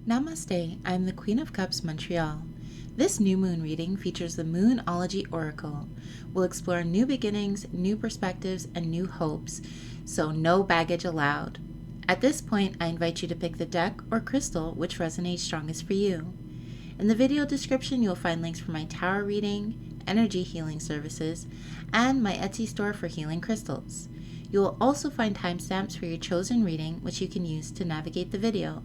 Namaste, I'm the Queen of Cups, Montreal. This new moon reading features the Moonology Oracle. We'll explore new beginnings, new perspectives, and new hopes, so no baggage allowed. At this point, I invite you to pick the deck or crystal which resonates strongest for you. In the video description, you'll find links for my tarot reading, energy healing services, and my Etsy store for healing crystals. You will also find timestamps for your chosen reading, which you can use to navigate the video.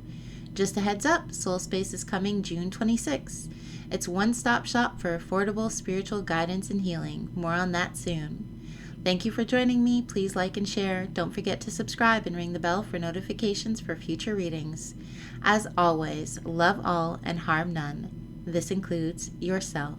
Just a heads up, Soul Space is coming June 26th. It's one-stop shop for affordable spiritual guidance and healing. More on that soon. Thank you for joining me. Please like and share. Don't forget to subscribe and ring the bell for notifications for future readings. As always, love all and harm none. This includes yourself.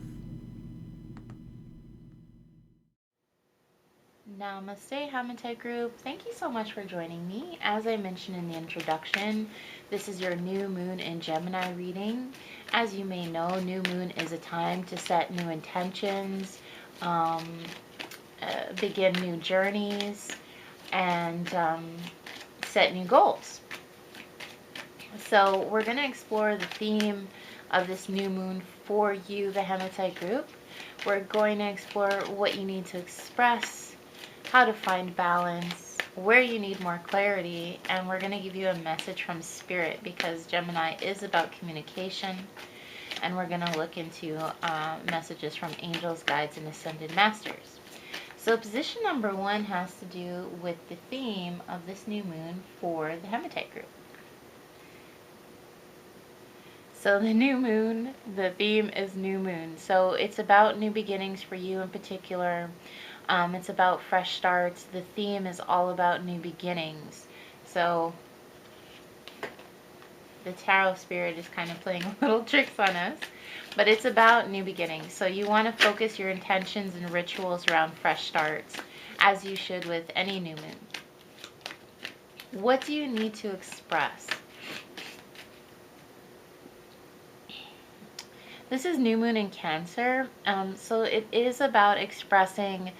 Namaste, Hematite group. Thank you so much for joining me. As I mentioned in the introduction, this is your new moon in Gemini reading. As you may know, new moon is a time to set new intentions, begin new journeys, and set new goals. So we're going to explore the theme of this new moon for you, the Hematite group. We're going to explore what you need to express, how to find balance, where you need more clarity, and we're going to give you a message from Spirit because Gemini is about communication, and we're going to look into messages from angels, guides, and ascended masters. So position number 1 has to do with the theme of this new moon for the Hematite group. So the new moon, the theme is new moon. So it's about new beginnings for you in particular. It's about fresh starts. The theme is all about new beginnings. So the tarot spirit is kind of playing little tricks on us, but it's about new beginnings. So you want to focus your intentions and rituals around fresh starts, as you should with any new moon. What do you need to express? This is new moon in Cancer, so it is about expressing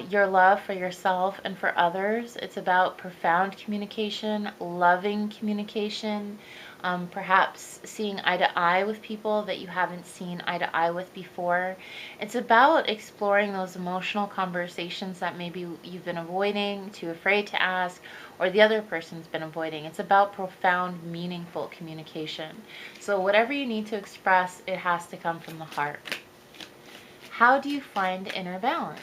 your love for yourself and for others. It's about profound communication, loving communication, perhaps seeing eye to eye with people that you haven't seen eye to eye with before. It's about exploring those emotional conversations that maybe you've been avoiding, too afraid to ask, or the other person's been avoiding. It's about profound, meaningful communication. So whatever you need to express, it has to come from the heart. How do you find inner balance?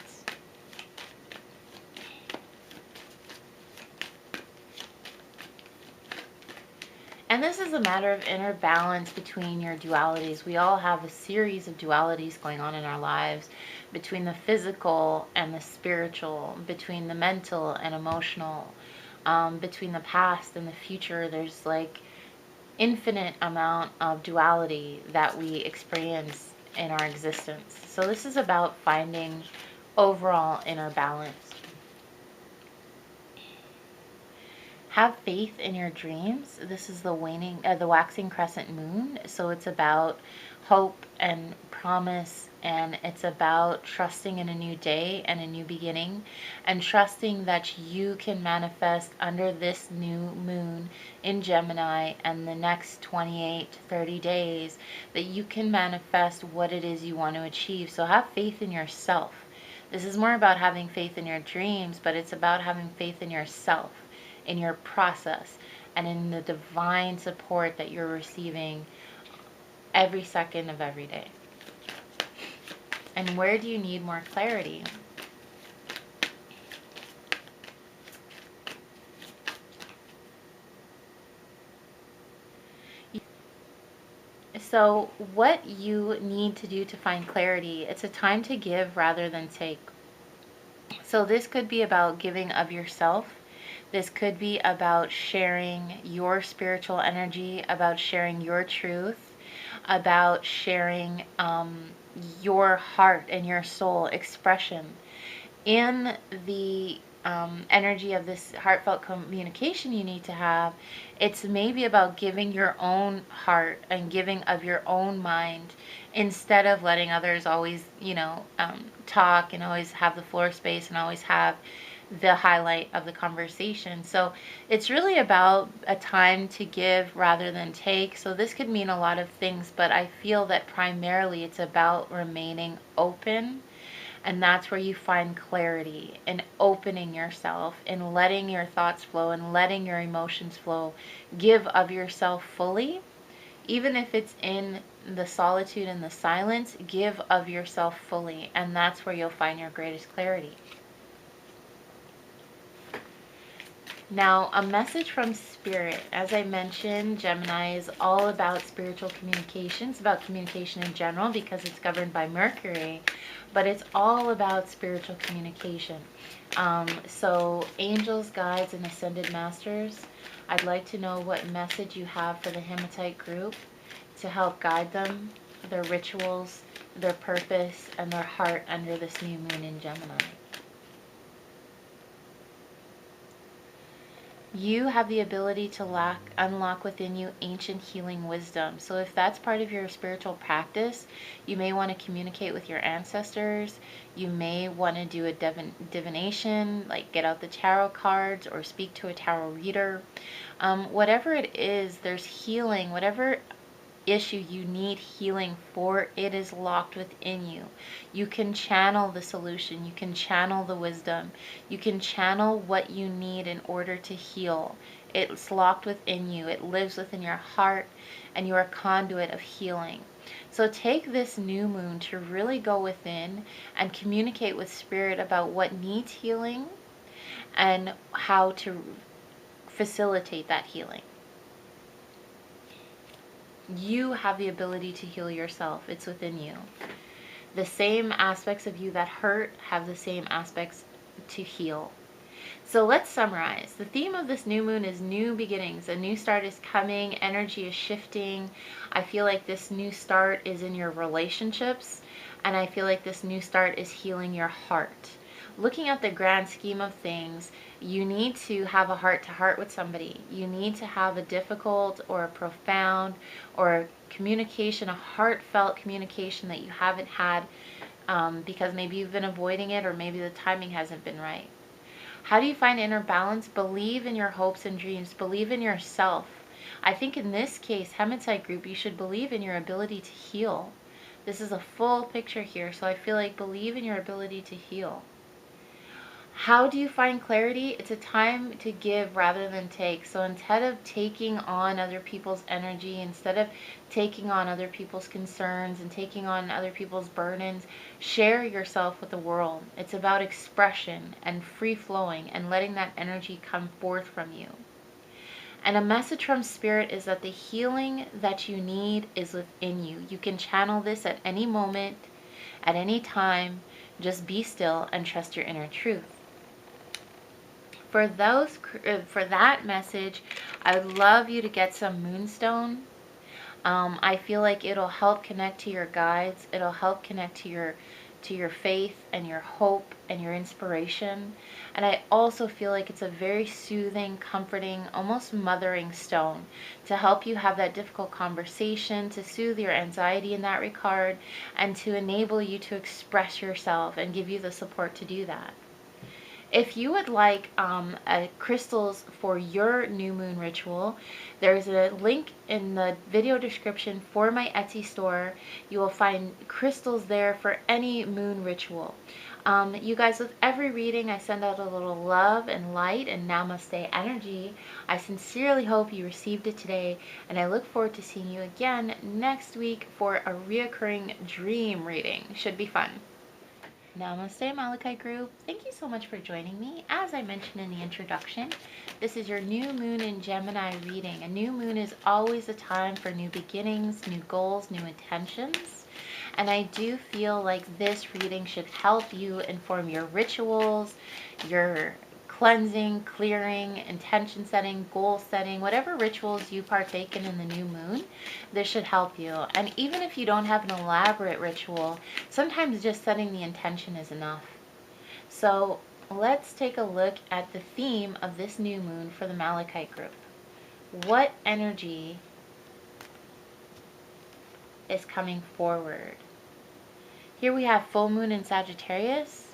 And this is a matter of inner balance between your dualities. We all have a series of dualities going on in our lives, between the physical and the spiritual, between the mental and emotional, between the past and the future. There's like infinite amount of duality that we experience in our existence. So this is about finding overall inner balance. Have faith in your dreams. This is the waxing crescent moon. So it's about hope and promise, and it's about trusting in a new day and a new beginning, and trusting that you can manifest under this new moon in Gemini and the next 28 to 30 days, that you can manifest what it is you want to achieve. So have faith in yourself. This is more about having faith in your dreams, but it's about having faith in yourself, in your process, and in the divine support that you're receiving every second of every day. And where do you need more clarity? So what you need to do to find clarity, it's a time to give rather than take. So this could be about giving of yourself. This could be about sharing your spiritual energy, about sharing your truth, about sharing your heart and your soul expression. In the energy of this heartfelt communication you need to have, it's maybe about giving your own heart and giving of your own mind, instead of letting others always, talk and always have the floor space and always have the highlight of the conversation. So it's really about a time to give rather than take. So this could mean a lot of things, but I feel that primarily it's about remaining open. And that's where you find clarity in opening yourself and letting your thoughts flow and letting your emotions flow. Give of yourself fully, even if it's in the solitude and the silence. Give of yourself fully, and that's where you'll find your greatest clarity. Now, a message from Spirit. As I mentioned, Gemini is all about spiritual communications, about communication in general because it's governed by Mercury, but it's all about spiritual communication. So angels, guides, and ascended masters, I'd like to know what message you have for the Hematite group to help guide them, their rituals, their purpose, and their heart under this new moon in Gemini. You have the ability to unlock within you ancient healing wisdom. So if that's part of your spiritual practice, you may want to communicate with your ancestors. You may want to do a divination, like get out the tarot cards or speak to a tarot reader. Whatever it is, there's healing. Whatever issue you need healing for, it is locked within you. You can channel the solution, you can channel the wisdom, you can channel what you need in order to heal. It's locked within you, it lives within your heart, and you're a conduit of healing. So take this new moon to really go within and communicate with Spirit about what needs healing and how to facilitate that healing. You have the ability to heal yourself. It's within you. The same aspects of you that hurt have the same aspects to heal. So let's summarize. The theme of this new moon is new beginnings. A new start is coming. Energy is shifting. I feel like this new start is in your relationships. And I feel like this new start is healing your heart. Looking at the grand scheme of things, you need to have a heart-to-heart with somebody. You need to have a difficult or a profound or a communication, a heartfelt communication that you haven't had because maybe you've been avoiding it or maybe the timing hasn't been right. How do you find inner balance? Believe in your hopes and dreams. Believe in yourself. I think in this case, Hematite group, you should believe in your ability to heal. This is a full picture here, so I feel like believe in your ability to heal. How do you find clarity? It's a time to give rather than take. So instead of taking on other people's energy, instead of taking on other people's concerns and taking on other people's burdens, share yourself with the world. It's about expression and free flowing and letting that energy come forth from you. And a message from Spirit is that the healing that you need is within you. You can channel this at any moment, at any time. Just be still and trust your inner truth. For that message, I would love you to get some moonstone. I feel like it'll help connect to your guides. It'll help connect to your faith and your hope and your inspiration. And I also feel like it's a very soothing, comforting, almost mothering stone to help you have that difficult conversation, to soothe your anxiety in that regard, and to enable you to express yourself and give you the support to do that. If you would like crystals for your new moon ritual, there's a link in the video description for my Etsy store. You will find crystals there for any moon ritual. You guys, with every reading, I send out a little love and light and namaste energy. I sincerely hope you received it today, and I look forward to seeing you again next week for a reoccurring dream reading. Should be fun. Namaste, Malachite group. Thank you so much for joining me. As I mentioned in the introduction, this is your new moon in Gemini reading. A new moon is always a time for new beginnings, new goals, new intentions. And I do feel like this reading should help you inform your rituals, your cleansing, clearing, intention setting, goal setting, whatever rituals you partake in the new moon, this should help you. And even if you don't have an elaborate ritual, sometimes just setting the intention is enough. So let's take a look at the theme of this new moon for the Malachite group. What energy is coming forward? Here we have full moon in Sagittarius.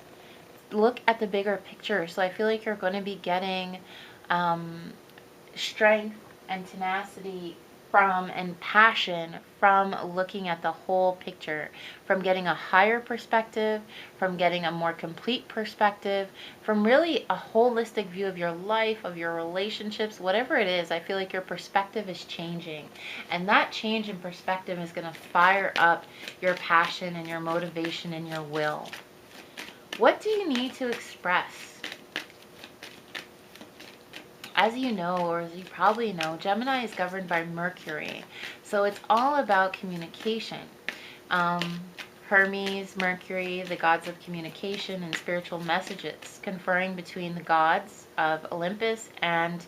look at the bigger picture. So I feel like you're going to be getting strength and tenacity from, and passion from, looking at the whole picture, from getting a higher perspective, from getting a more complete perspective, from really a holistic view of your life, of your relationships, whatever it is. I feel like your perspective is changing, and that change in perspective is going to fire up your passion and your motivation and your will. What do you need to express? As you know, or as you probably know, Gemini is governed by Mercury. So it's all about communication. Hermes, Mercury, the gods of communication and spiritual messages, conferring between the gods of Olympus and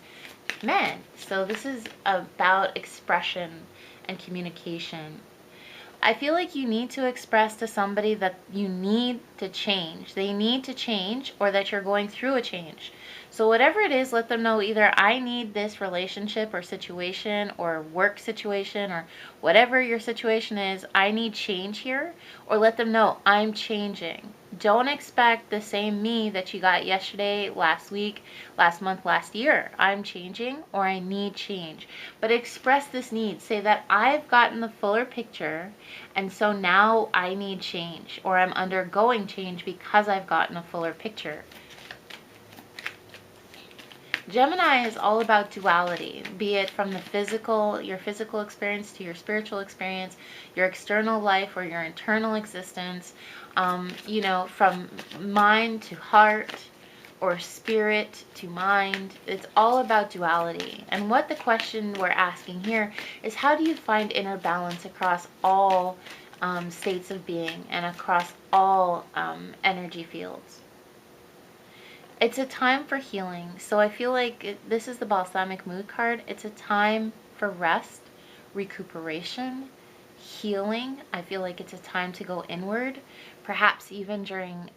men. So this is about expression and communication. I feel like you need to express to somebody that you need to change. They need to change, or that you're going through a change. So whatever it is, let them know either I need this relationship or situation or work situation, or whatever your situation is, I need change here, or let them know I'm changing. Don't expect the same me that you got yesterday, last week, last month, last year. I'm changing, or I need change. But express this need. Say that I've gotten the fuller picture, and so now I need change, or I'm undergoing change because I've gotten a fuller picture. Gemini is all about duality, be it from the physical, your physical experience, to your spiritual experience, your external life or your internal existence, from mind to heart or spirit to mind. It's all about duality. And what the question we're asking here is, how do you find inner balance across all states of being and across all energy fields? It's a time for healing. So I feel like this is the balsamic mood card. It's a time for rest, recuperation, healing. I feel like it's a time to go inward, perhaps even during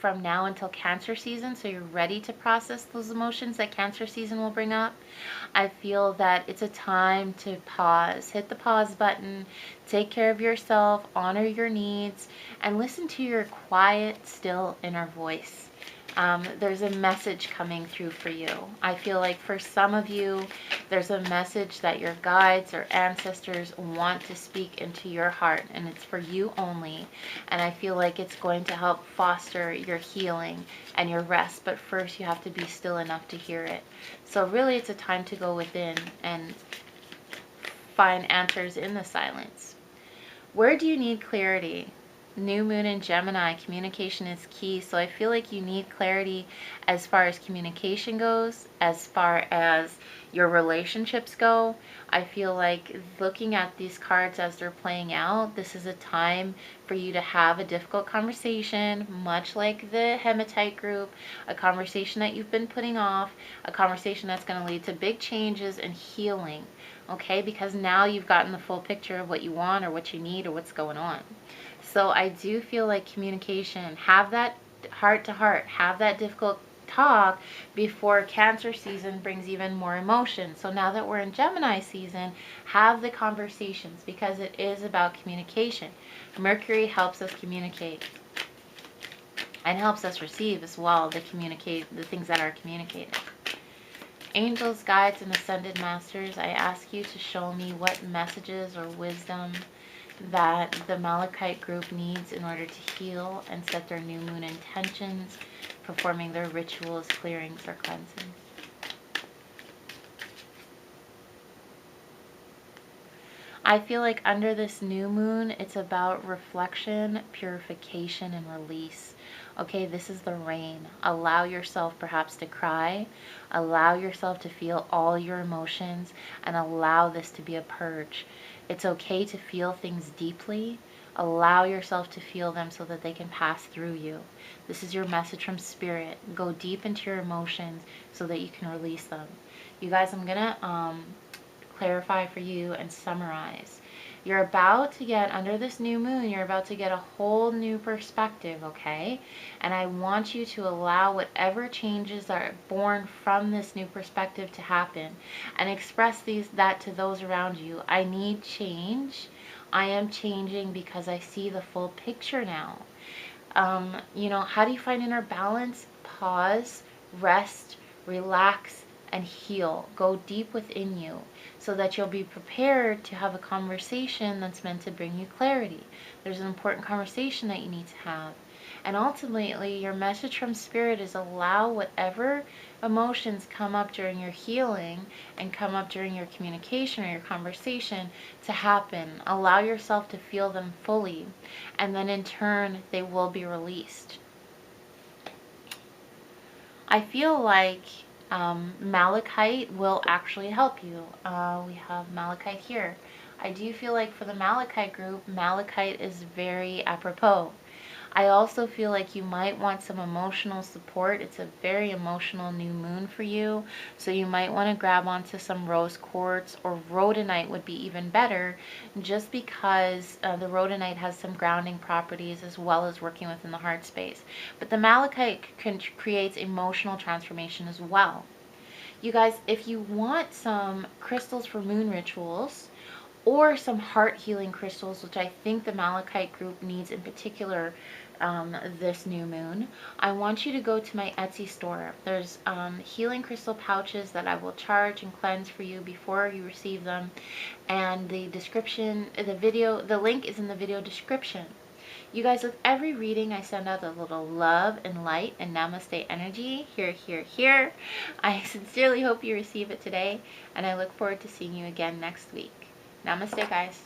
from now until Cancer season, so you're ready to process those emotions that Cancer season will bring up. I feel that it's a time to pause, hit the pause button, take care of yourself, honor your needs, and listen to your quiet, still inner voice. There's a message coming through for you. I feel like for some of you, there's a message that your guides or ancestors want to speak into your heart, and it's for you only. And I feel like it's going to help foster your healing and your rest. But first, you have to be still enough to hear it. So really, it's a time to go within and find answers in the silence. Where do you need clarity? New moon in Gemini, communication is key. So I feel like you need clarity as far as communication goes, as far as your relationships go. I feel like looking at these cards as they're playing out, this is a time for you to have a difficult conversation, much like the Hematite group, a conversation that you've been putting off, a conversation that's going to lead to big changes and healing. Okay, because now you've gotten the full picture of what you want or what you need or what's going on. So I do feel like communication, have that heart to heart, have that difficult talk before Cancer season brings even more emotion. So now that we're in Gemini season, have the conversations, because it is about communication. Mercury helps us communicate and helps us receive as well, the things that are communicated. Angels, guides, and ascended masters, I ask you to show me what messages or wisdom that the Malachite group needs in order to heal and set their new moon intentions, performing their rituals, clearings, or cleansings. I feel like under this new moon, it's about reflection, purification, and release. Okay, this is the rain. Allow yourself perhaps to cry. Allow yourself to feel all your emotions, and allow this to be a purge. It's okay to feel things deeply. Allow yourself to feel them so that they can pass through you. This is your message from Spirit. Go deep into your emotions so that you can release them. You guys, I'm going to clarify for you and summarize. You're about to get, under this new moon, you're about to get a whole new perspective, okay? And I want you to allow whatever changes are born from this new perspective to happen, and express that to those around you. I need change. I am changing because I see the full picture now. How do you find inner balance? Pause, rest, relax, and heal. Go deep within you so that you'll be prepared to have a conversation that's meant to bring you clarity. There's an important conversation that you need to have. And ultimately, your message from Spirit is allow whatever emotions come up during your healing and come up during your communication or your conversation to happen. Allow yourself to feel them fully, and then in turn, they will be released. I feel like Malachite will actually help you. We have Malachite here. I do feel like for the Malachite group, Malachite is very apropos. I also feel like you might want some emotional support. It's a very emotional new moon for you. So you might want to grab onto some rose quartz, or rhodonite would be even better, just because the rhodonite has some grounding properties as well as working within the heart space. But the malachite creates emotional transformation as well. You guys, if you want some crystals for moon rituals, or some heart healing crystals, which I think the Malachite group needs in particular this new moon, I want you to go to my Etsy store. There's healing crystal pouches that I will charge and cleanse for you before you receive them, and the link is in the video description. You guys, with every reading, I send out a little love and light and namaste energy. Here, here, here. I sincerely hope you receive it today, and I look forward to seeing you again next week. Namaste, guys.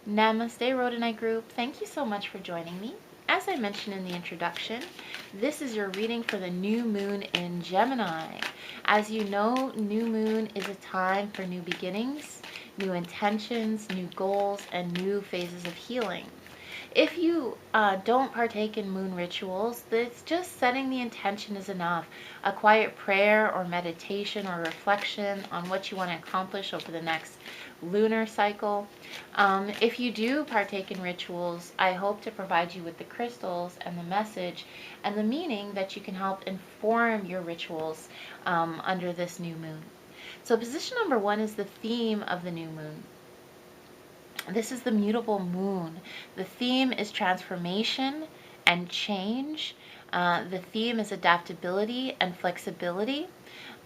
Namaste, Rhodonite group. Thank you so much for joining me. As I mentioned in the introduction, this is your reading for the new moon in Gemini. As you know, new moon is a time for new beginnings, new intentions, new goals, and new phases of healing. If you don't partake in moon rituals, it's just setting the intention is enough. A quiet prayer or meditation or reflection on what you want to accomplish over the next lunar cycle. If you do partake in rituals, I hope to provide you with the crystals and the message and the meaning that you can help inform your rituals under this new moon. So position number 1 is the theme of the new moon. This is the mutable moon. The theme is transformation and change. The theme is adaptability and flexibility.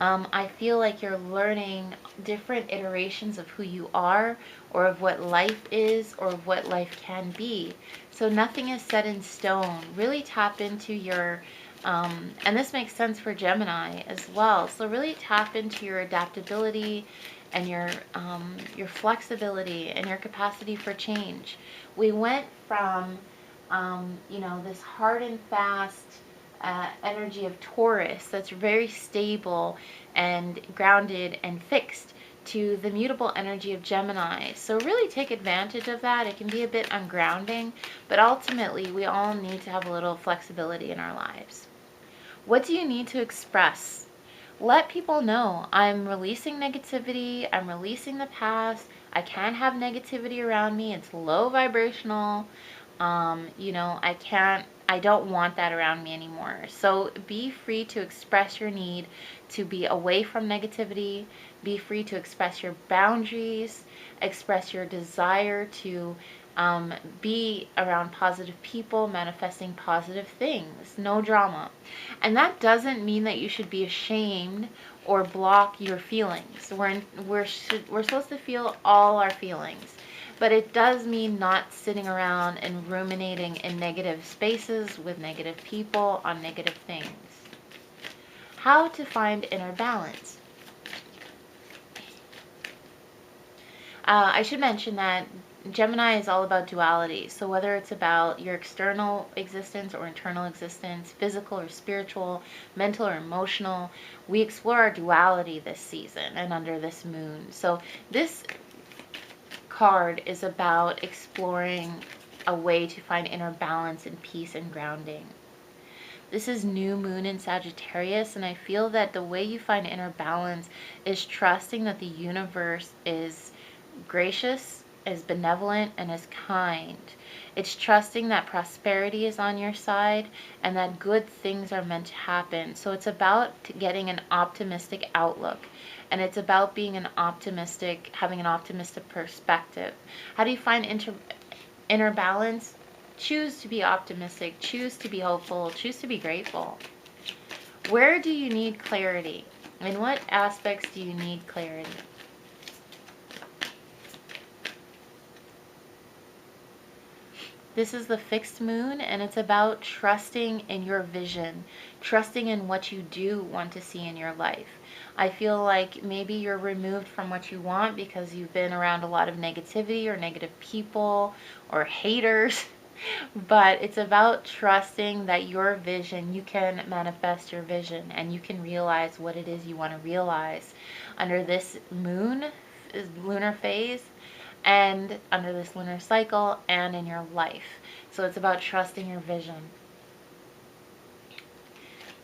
I feel like you're learning different iterations of who you are, or of what life is, or of what life can be. So nothing is set in stone. Really tap into your, and this makes sense for Gemini as well. So really tap into your adaptability and your flexibility and your capacity for change. We went from, this hard and fast energy of Taurus that's very stable and grounded and fixed, to the mutable energy of Gemini. So really take advantage of that. It can be a bit ungrounding, but ultimately we all need to have a little flexibility in our lives. What do you need to express? Let people know I'm releasing negativity, I'm releasing the past, I can't have negativity around me, it's low vibrational, I don't want that around me anymore. So be free to express your need to be away from negativity, be free to express your boundaries, express your desire to be around positive people, manifesting positive things, no drama. And that doesn't mean that you should be ashamed or block your feelings. We're supposed to feel all our feelings. But it does mean not sitting around and ruminating in negative spaces with negative people on negative things. How to find inner balance. I should mention that Gemini is all about duality. So whether it's about your external existence or internal existence, physical or spiritual, mental or emotional, we explore our duality this season and under this moon. So this card is about exploring a way to find inner balance and peace and grounding. This is new moon in Sagittarius, and I feel that the way you find inner balance is trusting that the universe is gracious, is benevolent, and is kind. It's trusting that prosperity is on your side and that good things are meant to happen. So it's about getting an optimistic outlook, and it's about being having an optimistic perspective. How do you find inner balance? Choose to be optimistic. Choose to be hopeful. Choose to be grateful. Where do you need clarity? In what aspects do you need clarity? This is the fixed moon, and it's about trusting in your vision, trusting in what you do want to see in your life. I feel like maybe you're removed from what you want because you've been around a lot of negativity or negative people or haters. But it's about trusting that your vision, you can manifest your vision and you can realize what it is you want to realize under this lunar phase, and under this lunar cycle, and in your life. So it's about trusting your vision.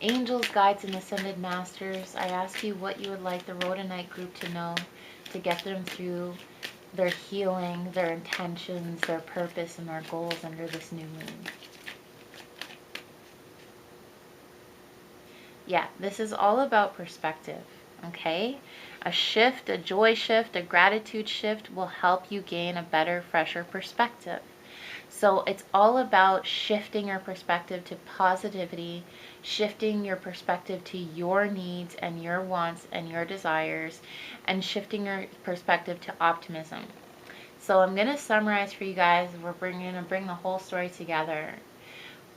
Angels, guides, and ascended masters, I ask you what you would like the Rhodonite group to know to get them through their healing, their intentions, their purpose, and their goals under this new moon. Yeah, this is all about perspective, okay? A shift, a joy shift, a gratitude shift will help you gain a better, fresher perspective. So it's all about shifting your perspective to positivity, shifting your perspective to your needs and your wants and your desires, and shifting your perspective to optimism. So I'm going to summarize for you guys. We're going to bring the whole story together.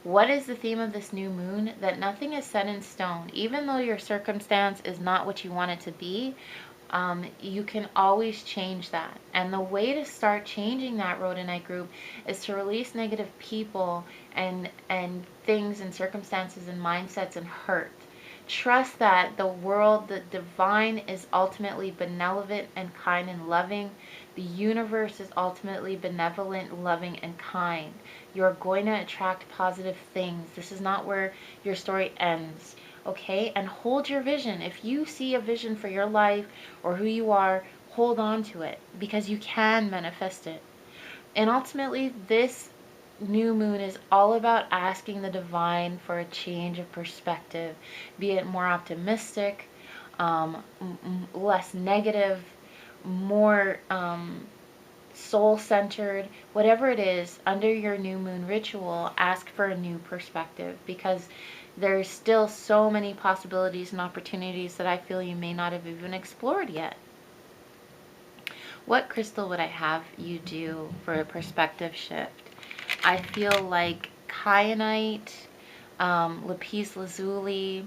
What is the theme of this new moon? That nothing is set in stone. Even though your circumstance is not what you want it to be, you can always change that. And the way to start changing that, Rhodonite group, is to release negative people and things and circumstances and mindsets and hurt. Trust that the world, the divine, is ultimately benevolent and kind and loving. The universe is ultimately benevolent, loving, and kind. You're going to attract positive things. This is not where your story ends. Okay? And hold your vision. If you see a vision for your life or who you are, hold on to it, because you can manifest it. And ultimately, this new moon is all about asking the divine for a change of perspective, be it more optimistic, less negative, more soul-centered, whatever it is. Under your new moon ritual, ask for a new perspective, because there's still so many possibilities and opportunities that I feel you may not have even explored yet. What crystal would I have you do for a perspective shift? I feel like kyanite, lapis lazuli,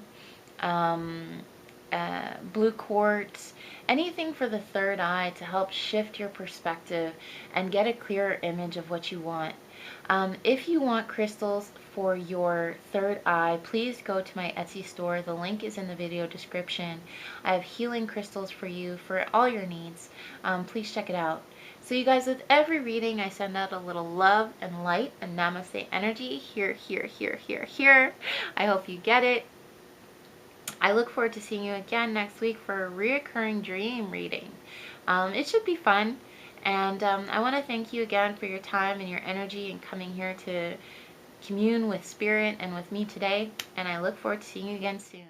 blue quartz, anything for the third eye to help shift your perspective and get a clearer image of what you want. If you want crystals for your third eye, please go to my Etsy store. The link is in the video description. I have healing crystals for you for all your needs. Please check it out. So you guys, with every reading, I send out a little love and light and namaste energy here, here, here, here, here. I hope you get it. I look forward to seeing you again next week for a reoccurring dream reading. It should be fun. And I want to thank you again for your time and your energy and coming here to commune with Spirit and with me today. And I look forward to seeing you again soon.